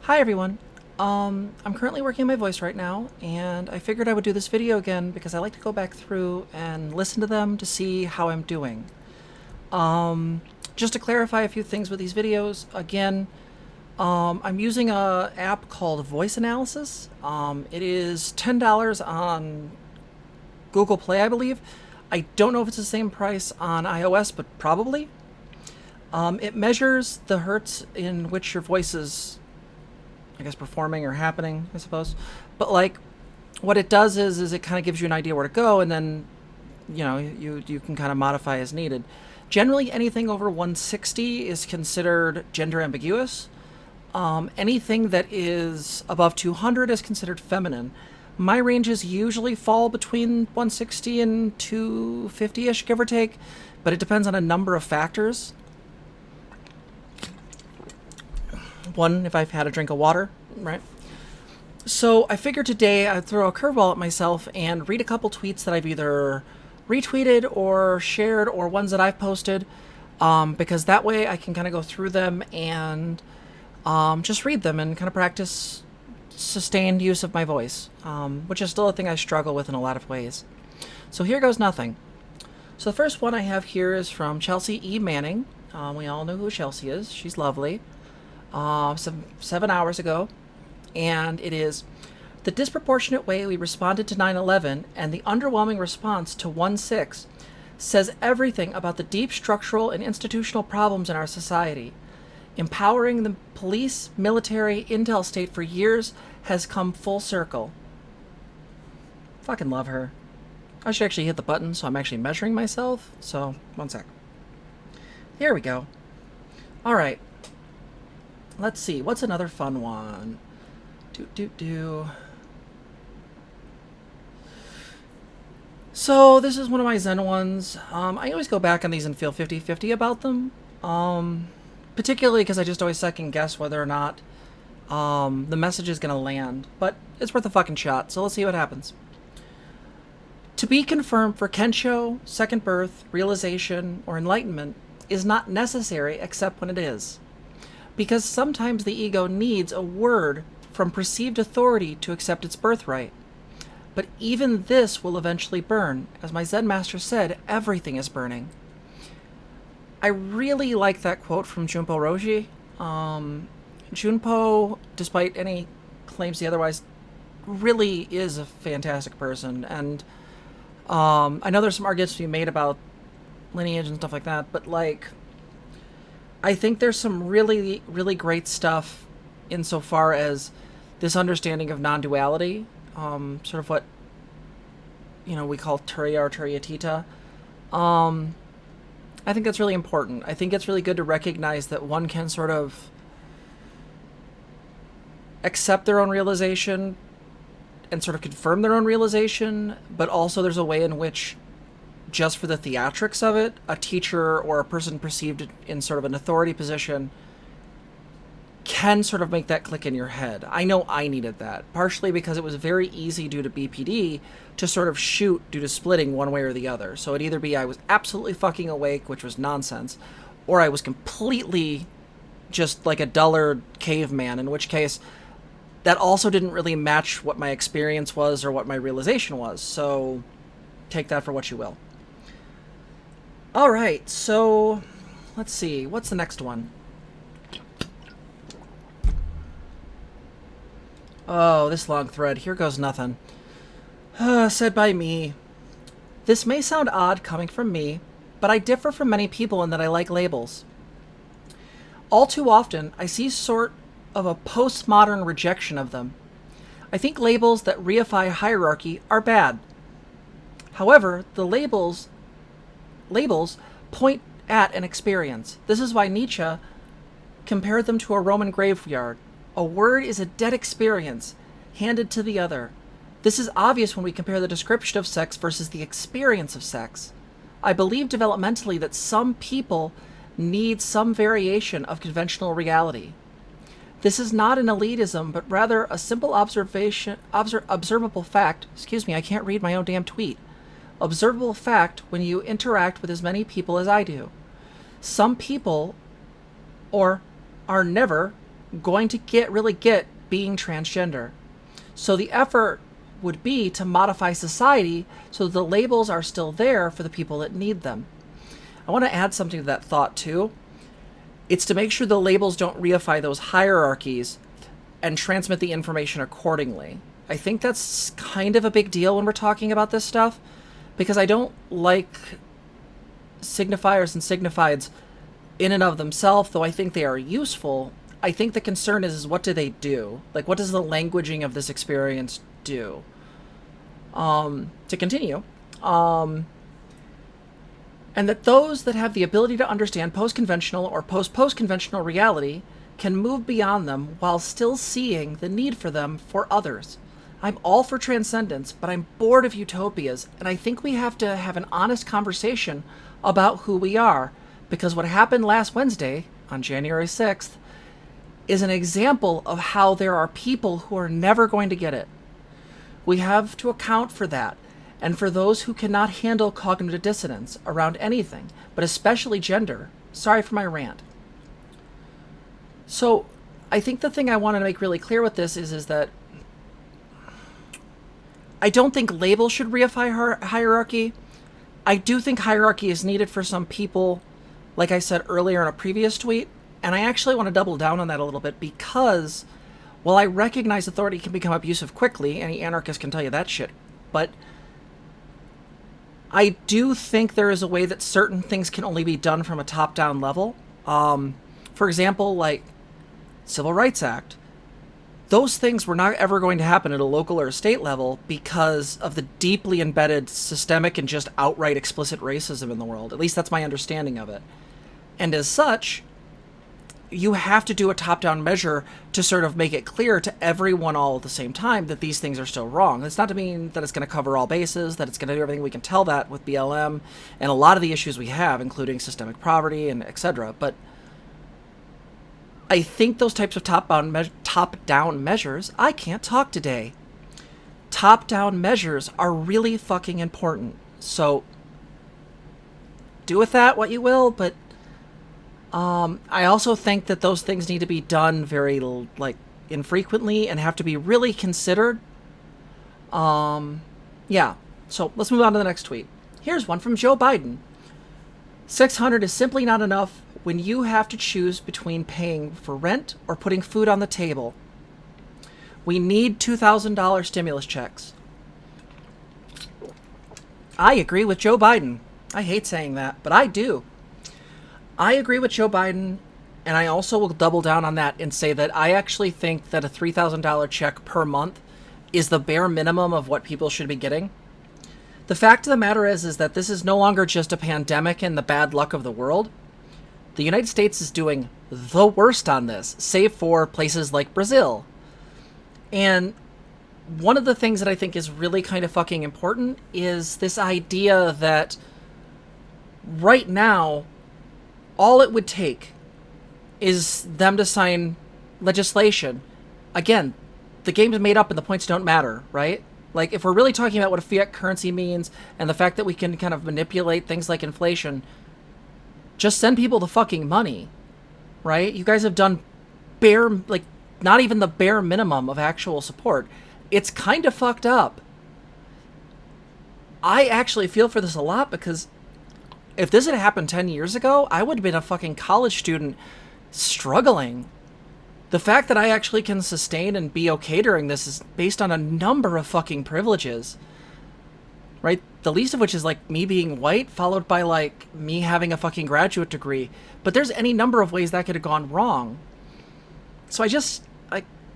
Hi everyone. I'm currently working on my voice right now, and I figured I would do this video again because I like to go back through and listen to them to see how I'm doing. Just to clarify a few things with these videos, again, I'm using a app called Voice Analysis. It is $10 on Google Play, I believe. I don't know if it's the same price on iOS, but probably. It measures the hertz in which your voice is, I guess, performing or happening, I suppose. But like, what it does is it kind of gives you an idea where to go, and then you can kind of modify as needed. Generally, anything over 160 is considered gender ambiguous. Anything that is above 200 is considered feminine. My ranges usually fall between 160 and 250-ish, give or take, but it depends on a number of factors. One, if I've had a drink of water, right? So I figured today I'd throw a curveball at myself and read a couple tweets that I've either retweeted or shared or ones that I've posted, because that way I can kind of go through them and just read them and kind of practice sustained use of my voice, which is still a thing I struggle with in a lot of ways. So here goes nothing. So the first one I have here is from Chelsea E. Manning. We all know who Chelsea is. She's lovely. 7 hours ago, and it is: the disproportionate way we responded to 9/11 and the underwhelming response to 1/6 says everything about the deep structural and institutional problems in our society. Empowering the police, military, intel state for years has come full circle. Fucking love her. I should actually hit the button so I'm actually measuring myself. So, one sec. Here we go. Alright. Let's see, what's another fun one? So this is one of my Zen ones. I always go back on these and feel 50-50 about them. Particularly because I just always second guess whether or not the message is going to land. But it's worth a fucking shot, so let's see what happens. To be confirmed for Kensho, second birth, realization, or enlightenment is not necessary except when it is. Because sometimes the ego needs a word from perceived authority to accept its birthright. But even this will eventually burn. As my Zen master said, everything is burning. I really like that quote from Junpo Roshi. Junpo, despite any claims he otherwise, really is a fantastic person. And I know there's some arguments to be made about lineage and stuff like that, but like, I think there's some really, really great stuff insofar as this understanding of non-duality, sort of what, we call Turiya or Turiyatita. I think that's really important. I think it's really good to recognize that one can sort of accept their own realization and sort of confirm their own realization, but also there's a way in which, just for the theatrics of it, a teacher or a person perceived in sort of an authority position can sort of make that click in your head. I know I needed that, partially because it was very easy due to BPD to sort of shoot due to splitting one way or the other. So it'd either be I was absolutely fucking awake, which was nonsense, or I was completely just like a dullard caveman, in which case that also didn't really match what my experience was or what my realization was. So take that for what you will. Alright, so let's see. What's the next one? Oh, this long thread. Here goes nothing. Said by me. This may sound odd coming from me, but I differ from many people in that I like labels. All too often, I see sort of a postmodern rejection of them. I think labels that reify hierarchy are bad. However, the labels point at an experience. This is why Nietzsche compared them to a Roman graveyard. A word is a dead experience, handed to the other. This is obvious when we compare the description of sex versus the experience of sex. I believe developmentally that some people need some variation of conventional reality. This is not an elitism, but rather a simple observable fact. Excuse me, I can't read my own damn tweet. Observable fact when you interact with as many people as I do. Some people are never going to really get being transgender. So the effort would be to modify society so the labels are still there for the people that need them. I want to add something to that thought too. It's to make sure the labels don't reify those hierarchies and transmit the information accordingly. I think that's kind of a big deal when we're talking about this stuff, because I don't like signifiers and signifieds in and of themselves, though I think they are useful. I think the concern is what do they do? Like, what does the languaging of this experience do? To continue, and that those that have the ability to understand post-conventional or post-conventional reality can move beyond them while still seeing the need for them for others. I'm all for transcendence, but I'm bored of utopias, and I think we have to have an honest conversation about who we are, because what happened last Wednesday, on January 6th, is an example of how there are people who are never going to get it. We have to account for that, and for those who cannot handle cognitive dissonance around anything, but especially gender. Sorry for my rant. So, I think the thing I want to make really clear with this is that I don't think labels should reify hierarchy. I do think hierarchy is needed for some people, like I said earlier in a previous tweet, and I actually want to double down on that a little bit, because while I recognize authority can become abusive quickly, any anarchist can tell you that shit, but I do think there is a way that certain things can only be done from a top-down level. For example, like Civil Rights Act. Those things were not ever going to happen at a local or a state level because of the deeply embedded systemic and just outright explicit racism in the world. At least that's my understanding of it. And as such, you have to do a top-down measure to sort of make it clear to everyone all at the same time that these things are still wrong. It's not to mean that it's going to cover all bases, that it's going to do everything. We can tell that with BLM and a lot of the issues we have, including systemic poverty and etc. But I think those types of top-down measures, I can't talk today. Top-down measures are really fucking important. So do with that what you will, but I also think that those things need to be done very, infrequently and have to be really considered. Yeah. So let's move on to the next tweet. Here's one from Joe Biden. 600 is simply not enough when you have to choose between paying for rent or putting food on the table. We need $2,000 stimulus checks. I agree with Joe Biden. I hate saying that, but I do. I agree with Joe Biden, and I also will double down on that and say that I actually think that a $3,000 check per month is the bare minimum of what people should be getting. The fact of the matter is that this is no longer just a pandemic and the bad luck of the world. The United States is doing the worst on this, save for places like Brazil. And one of the things that I think is really kind of fucking important is this idea that right now, all it would take is them to sign legislation. Again, the game is made up and the points don't matter, right? Like, if we're really talking about what a fiat currency means and the fact that we can kind of manipulate things like inflation, just send people the fucking money, right? You guys have done not even the bare minimum of actual support. It's kind of fucked up. I actually feel for this a lot because if this had happened 10 years ago, I would have been a fucking college student struggling. The fact that I actually can sustain and be okay during this is based on a number of fucking privileges, right? The least of which is me being white, followed by me having a fucking graduate degree. But there's any number of ways that could have gone wrong. So I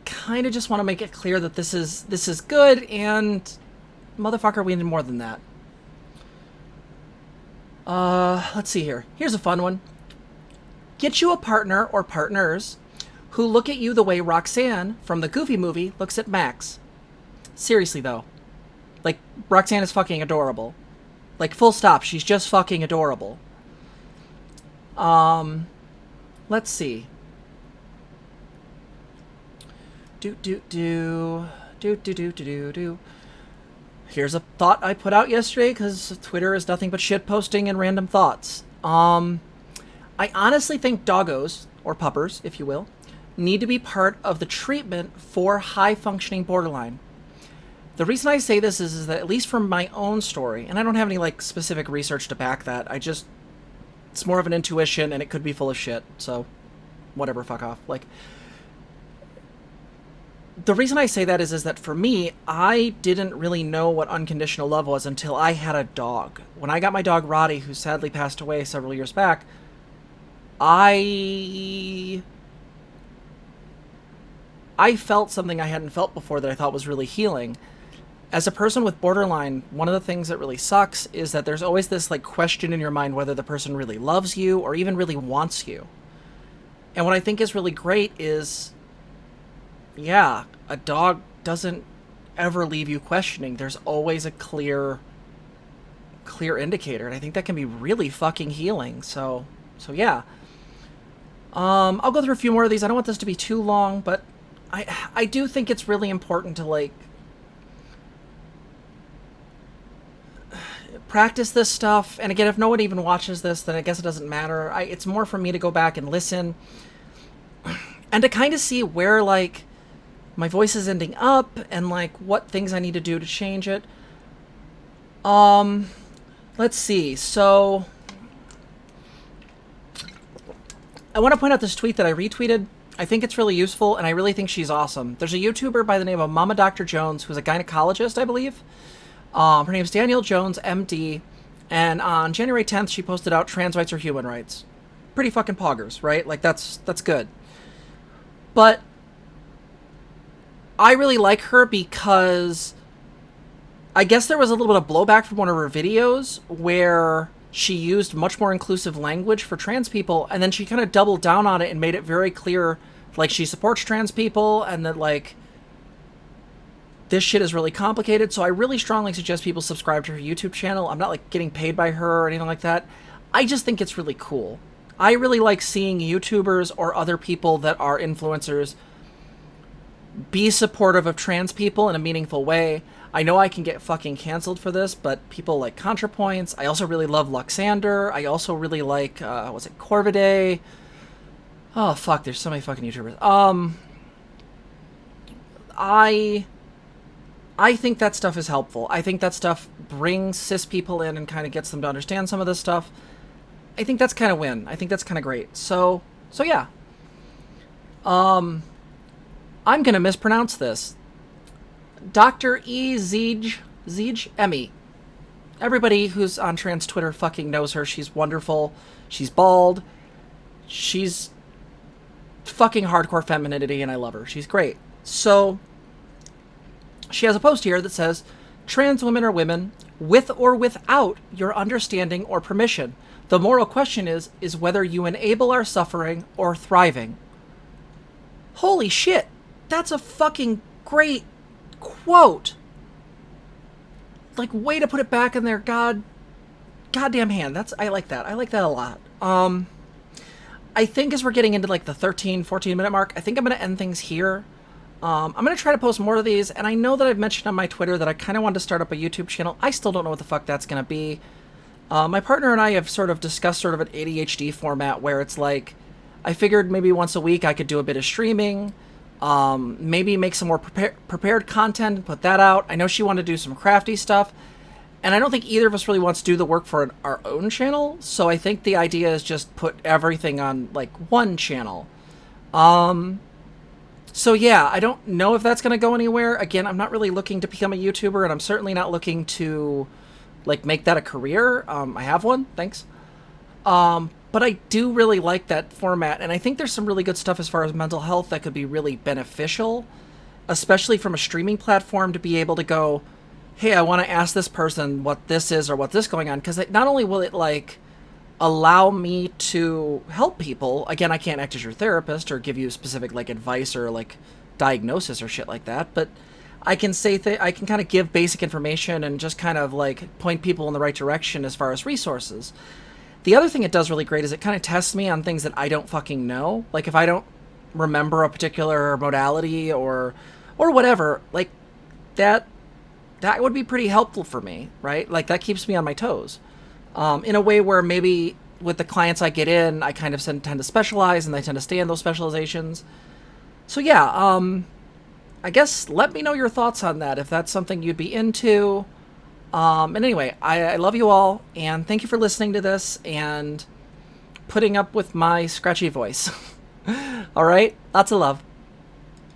kind of just want to make it clear that this is good, and motherfucker, we need more than that. Let's see here. Here's a fun one. Get you a partner or partners who look at you the way Roxanne from the Goofy movie looks at Max. Seriously, though. Roxanne is fucking adorable. Full stop. She's just fucking adorable. Let's see. Here's a thought I put out yesterday, because Twitter is nothing but shit posting and random thoughts. I honestly think doggos, or puppers, if you will, need to be part of the treatment for high-functioning borderline. The reason I say this is that, at least from my own story, and I don't have any like specific research to back that, it's more of an intuition, and it could be full of shit, so whatever, fuck off. Like, the reason I say that is that for me, I didn't really know what unconditional love was until I had a dog. When I got my dog Roddy, who sadly passed away several years back, I felt something I hadn't felt before that I thought was really healing. As a person with borderline, one of the things that really sucks is that there's always this like question in your mind whether the person really loves you or even really wants you. And what I think is really great is, yeah, a dog doesn't ever leave you questioning. There's always a clear indicator, and I think that can be really fucking healing. So yeah. I'll go through a few more of these. I don't want this to be too long, but I do think it's really important to like practice this stuff. And again, if no one even watches this, then I guess it doesn't matter. It's more for me to go back and listen and to kind of see where like my voice is ending up and like what things I need to do to change it. Let's see. So I want to point out this tweet that I retweeted. I think it's really useful, and I really think she's awesome. There's a YouTuber by the name of Mama Dr. Jones, who's a gynecologist, I believe. Her name's Danielle Jones, MD, and on January 10th, she posted out trans rights are human rights. Pretty fucking poggers, right? Like, that's good. But I really like her because I guess there was a little bit of blowback from one of her videos where she used much more inclusive language for trans people, and then she kind of doubled down on it and made it very clear, like, she supports trans people and that, like, this shit is really complicated. So I really strongly suggest people subscribe to her YouTube channel. I'm not, like, getting paid by her or anything like that. I just think it's really cool. I really like seeing YouTubers or other people that are influencers be supportive of trans people in a meaningful way. I know I can get fucking canceled for this, but people like ContraPoints. I also really love Luxander. I also really like, Corvidae? Oh, fuck, there's so many fucking YouTubers. I think that stuff is helpful. I think that stuff brings cis people in and kind of gets them to understand some of this stuff. I think that's kind of win. I think that's kind of great. So yeah. I'm gonna mispronounce this. Dr. E. Zeej Emmy. Everybody who's on trans Twitter fucking knows her. She's wonderful. She's bald. She's fucking hardcore femininity, and I love her. She's great. So she has a post here that says, trans women are women with or without your understanding or permission. The moral question is whether you enable our suffering or thriving. Holy shit. That's a fucking great quote. Like, way to put it back in their goddamn hand. I like that. I like that a lot. I think as we're getting into like the 13, 14 minute mark, I think I'm going to end things here. I'm going to try to post more of these, and I know that I've mentioned on my Twitter that I kind of wanted to start up a YouTube channel. I still don't know what the fuck that's going to be. My partner and I have sort of discussed sort of an ADHD format where it's like, I figured maybe once a week I could do a bit of streaming, maybe make some more prepared content and put that out. I know she wanted to do some crafty stuff, and I don't think either of us really wants to do the work for our own channel, so I think the idea is just put everything on, like, one channel. So yeah, I don't know if that's going to go anywhere. Again, I'm not really looking to become a YouTuber, and I'm certainly not looking to, like, make that a career. I have one, thanks. But I do really like that format, and I think there's some really good stuff as far as mental health that could be really beneficial, especially from a streaming platform, to be able to go, hey, I want to ask this person what this is or what this is going on, because not only will it, like, allow me to help people. Again, I can't act as your therapist or give you specific, like, advice or, like, diagnosis or shit like that, but I can say I can kind of give basic information and just kind of, like, point people in the right direction as far as resources. The other thing it does really great is it kind of tests me on things that I don't fucking know. Like, if I don't remember a particular modality or whatever, like, that would be pretty helpful for me, right? Like, that keeps me on my toes. In a way where maybe with the clients I get in, I kind of tend to specialize and they tend to stay in those specializations. So yeah, I guess let me know your thoughts on that if that's something you'd be into. And anyway, I love you all, and thank you for listening to this and putting up with my scratchy voice. All right, lots of love.